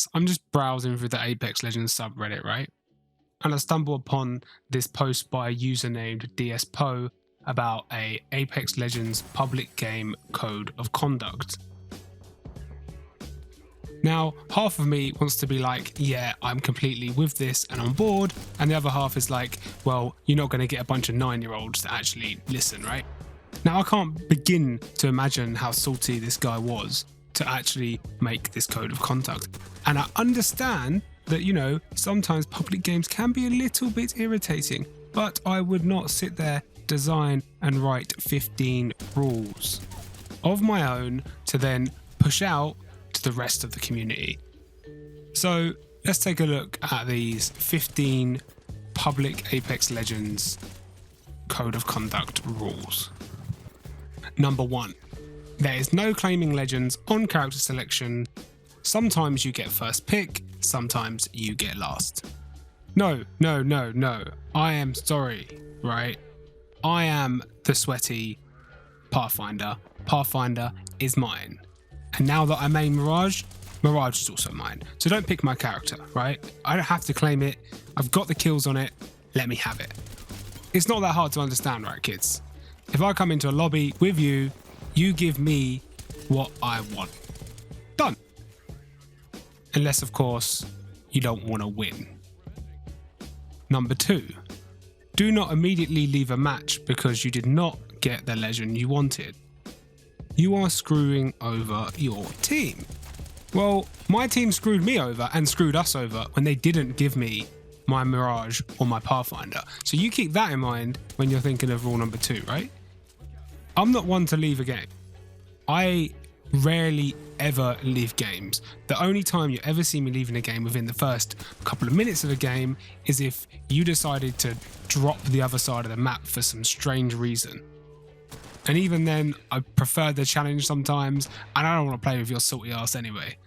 chance, I'm just browsing through the Apex Legends subreddit, right? And I stumble upon this post by a user named DSPoh about a Apex Legends public game code of conduct. Now, half of me wants to be like, yeah, I'm completely with this and on board. And the other half is like, well, you're not going to get a bunch of 9-year-olds to actually listen, right? Now, I can't begin to imagine how salty this guy was to actually make this code of conduct. And I understand that, you know, sometimes public games can be a little bit irritating, but I would not sit there, design and write 15 rules of my own to then push out to the rest of the community. So let's take a look at these 15 public Apex Legends code of conduct rules. Number 1, there is no claiming legends on character selection. Sometimes you get first pick, sometimes you get last. No. I am sorry, right? I am the sweaty Pathfinder. Pathfinder is mine. And now that I main Mirage, Mirage is also mine. So don't pick my character, right? I don't have to claim it. I've got the kills on it. Let me have it. It's not that hard to understand, right, kids? If I come into a lobby with you, you give me what I want. Done. Unless, of course, you don't want to win. Number 2, do not immediately leave a match because you did not get the legend you wanted. You are screwing over your team. Well, my team screwed me over and screwed us over when they didn't give me my Mirage or my Pathfinder. So you keep that in mind when you're thinking of rule number 2, right? I'm not one to leave a game. I rarely ever leave games. The only time you ever see me leaving a game within the first couple of minutes of a game is if you decided to drop the other side of the map for some strange reason. And even then, I prefer the challenge sometimes, and I don't want to play with your salty ass anyway.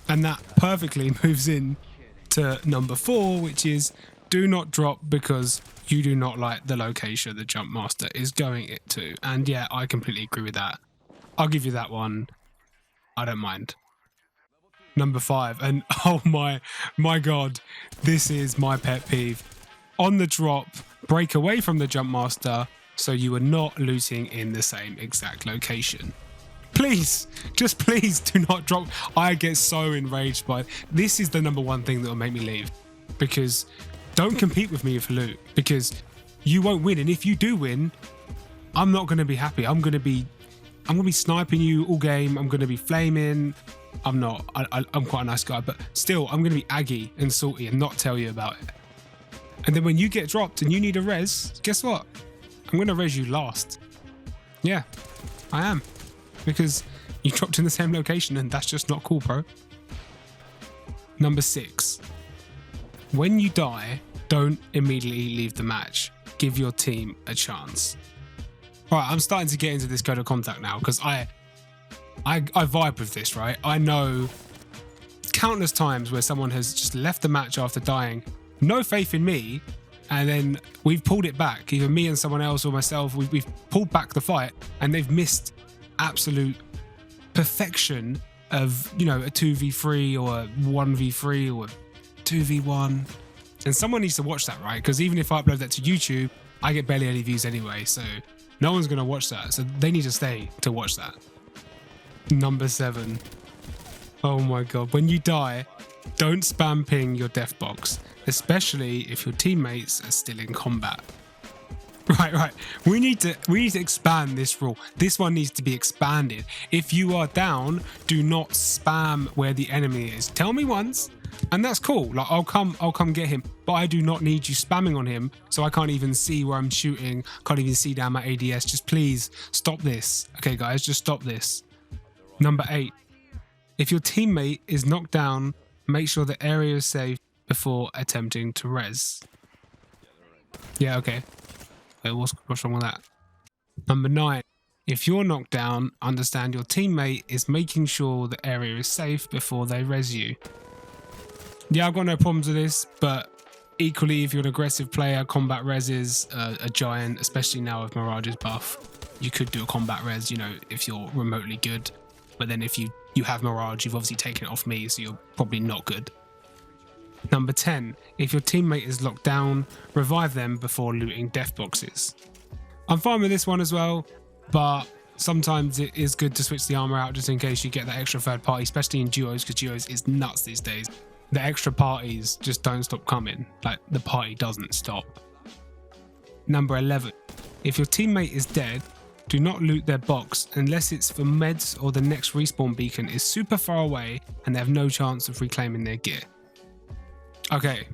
And that perfectly moves in to number 4, which is do not drop because you do not like the location the jump master is going it to. And yeah, I completely agree with that. I'll give you that one. I don't mind. Number 5, and oh my god, this is my pet peeve. On the drop, break away from the jump master so you are not looting in the same exact location. Please, just please do not drop. I get so enraged by it. This is the number 1 thing that will make me leave, because don't compete with me for loot, because you won't win. And if you do win, I'm not going to be happy. I'm going to be sniping you all game. I'm going to be flaming. I'm not. I'm quite a nice guy, but still, I'm going to be aggy and salty and not tell you about it. And then when you get dropped and you need a res, guess what? I'm going to res you last. Yeah, I am. Because you dropped in the same location and that's just not cool, bro. Number 6. When you die, don't immediately leave the match. Give your team a chance. All right, I'm starting to get into this code of contact now because I vibe with this, right? I know countless times where someone has just left the match after dying, no faith in me, and then we've pulled it back. Either me and someone else or myself, we've pulled back the fight and they've missed absolute perfection of, you know, a 2v3 or a 1v3 or a 2v1. And someone needs to watch that, right? Because even if I upload that to YouTube, I get barely any views anyway, so no one's going to watch that. So they need to stay to watch that. Number 7. Oh my god. When you die, don't spam ping your death box, especially if your teammates are still in combat. Right. We need to expand this rule. This one needs to be expanded. If you are down, do not spam where the enemy is. Tell me once, and that's cool. Like I'll come get him, but I do not need you spamming on him so I can't even see where I'm shooting. Can't even see down my ADS. Just please stop this. Okay, guys, just stop this. Number 8. If your teammate is knocked down, make sure the area is safe before attempting to res. Yeah, okay. What's wrong with that? Number 9. If you're knocked down, understand your teammate is making sure the area is safe before they res you. Yeah, I've got no problems with this, but equally, if you're an aggressive player, combat res is a giant, especially now with Mirage's buff. you could do a combat res, you know, if you're remotely good. But then if you have Mirage, you've obviously taken it off me, so you're probably not good. Number 10, if your teammate is locked down, revive them before looting death boxes. I'm fine with this one as well, but sometimes it is good to switch the armor out just in case you get that extra third party, especially in duos, because duos is nuts these days. The extra parties just don't stop coming. Like, the party doesn't stop. Number 11, if your teammate is dead, do not loot their box unless it's for meds or the next respawn beacon is super far away and they have no chance of reclaiming their gear. Okay,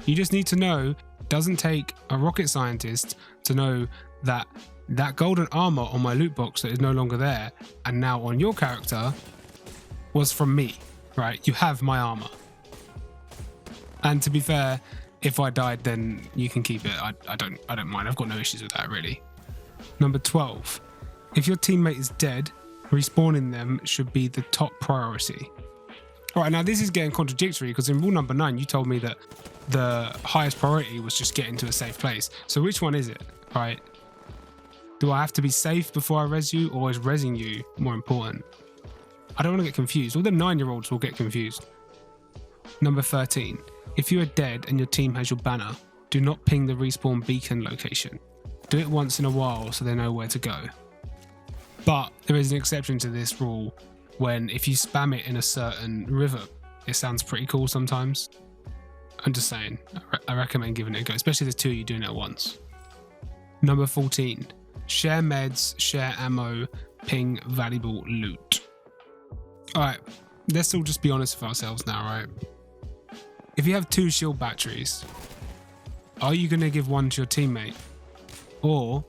you just need to know, it doesn't take a rocket scientist to know that that golden armor on my loot box that is no longer there and now on your character was from me, right? You have my armor. And to be fair, if I died, then you can keep it. I don't mind. I've got no issues with that, really. Number 12, if your teammate is dead, respawning them should be the top priority. All right, now this is getting contradictory because in rule number 9, you told me that the highest priority was just getting to a safe place. So which one is it, right? Do I have to be safe before I res you, or is resing you more important? I don't want to get confused. All the 9-year-olds will get confused. Number 13, if you are dead and your team has your banner, do not ping the respawn beacon location. Do it once in a while so they know where to go. But there is an exception to this rule when if you spam it in a certain river, it sounds pretty cool sometimes. I'm just saying, I recommend giving it a go, especially if there's 2 of you doing it at once. Number 14, share meds, share ammo, ping valuable loot. Alright, let's all just be honest with ourselves now, right? If you have 2 shield batteries, are you going to give one to your teammate? Or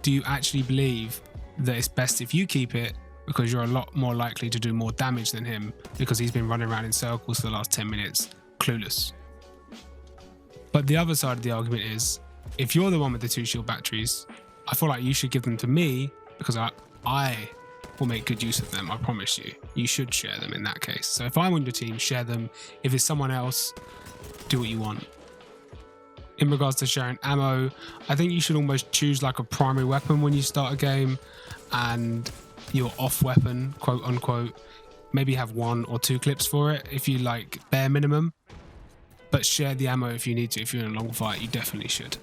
do you actually believe that it's best if you keep it because you're a lot more likely to do more damage than him because he's been running around in circles for the last 10 minutes, clueless? But the other side of the argument is, if you're the one with the 2 shield batteries, I feel like you should give them to me because I will make good use of them, I promise you. You should share them in that case. So if I'm on your team, share them. If it's someone else, do what you want. In regards to sharing ammo, I think you should almost choose like a primary weapon when you start a game and your off weapon, quote unquote, maybe have 1 or 2 clips for it if you like bare minimum, but share the ammo if you need to. If you're in a long fight, you definitely should.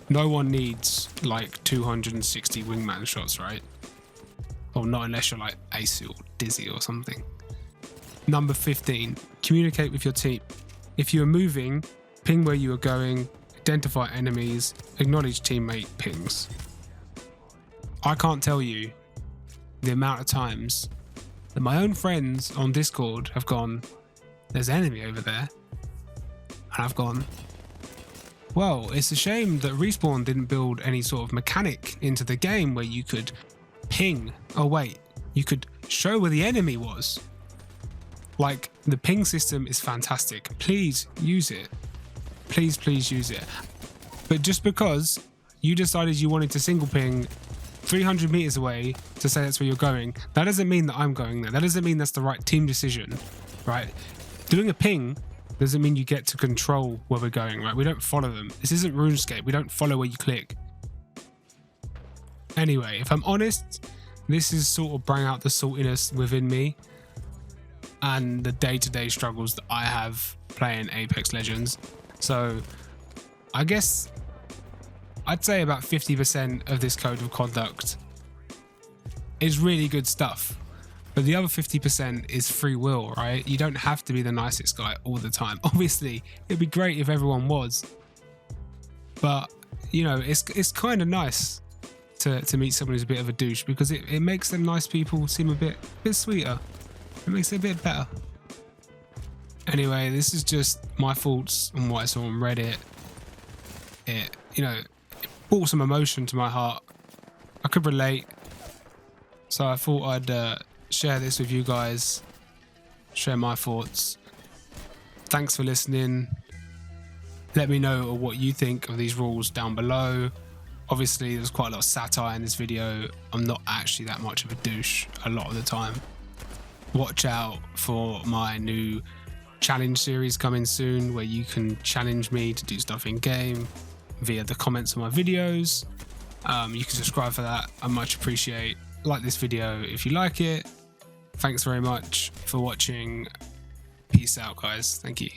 No one needs like 260 wingman shots, right? Or not unless you're like Ace or Dizzy or something. Number 15, communicate with your team. If you are moving, ping where you are going, identify enemies, acknowledge teammate pings. I can't tell you the amount of times that my own friends on Discord have gone, there's an enemy over there. And I've gone, well, it's a shame that Respawn didn't build any sort of mechanic into the game where you could ping. Oh wait, you could show where the enemy was. Like, the ping system is fantastic. Please use it. Please use it. But just because you decided you wanted to single ping 300 meters away to say that's where you're going, that doesn't mean that I'm going there. That doesn't mean that's the right team decision, right? Doing a ping doesn't mean you get to control where we're going, right? We don't follow them. This isn't RuneScape. We don't follow where you click. Anyway, if I'm honest, this is sort of bring out the saltiness within me and the day-to-day struggles that I have playing Apex Legends. So I guess I'd say about 50% of this code of conduct is really good stuff. But the other 50% is free will, right? You don't have to be the nicest guy all the time. Obviously, it'd be great if everyone was. But, you know, it's kind of nice to meet someone who's a bit of a douche because it makes them nice people seem a bit sweeter. It makes it a bit better. Anyway, this is just my thoughts on what I saw on Reddit. It brought some emotion to my heart. I could relate. So I thought I'd share this with you guys, share my thoughts. Thanks for listening. Let me know what you think of these rules down below. Obviously, there's quite a lot of satire in this video. I'm not actually that much of a douche a lot of the time. Watch out for my new challenge series coming soon where you can challenge me to do stuff in game via the comments on my videos. You can subscribe for that. I much appreciate. Like this video if you like it. Thanks very much for watching. Peace out, guys. Thank you.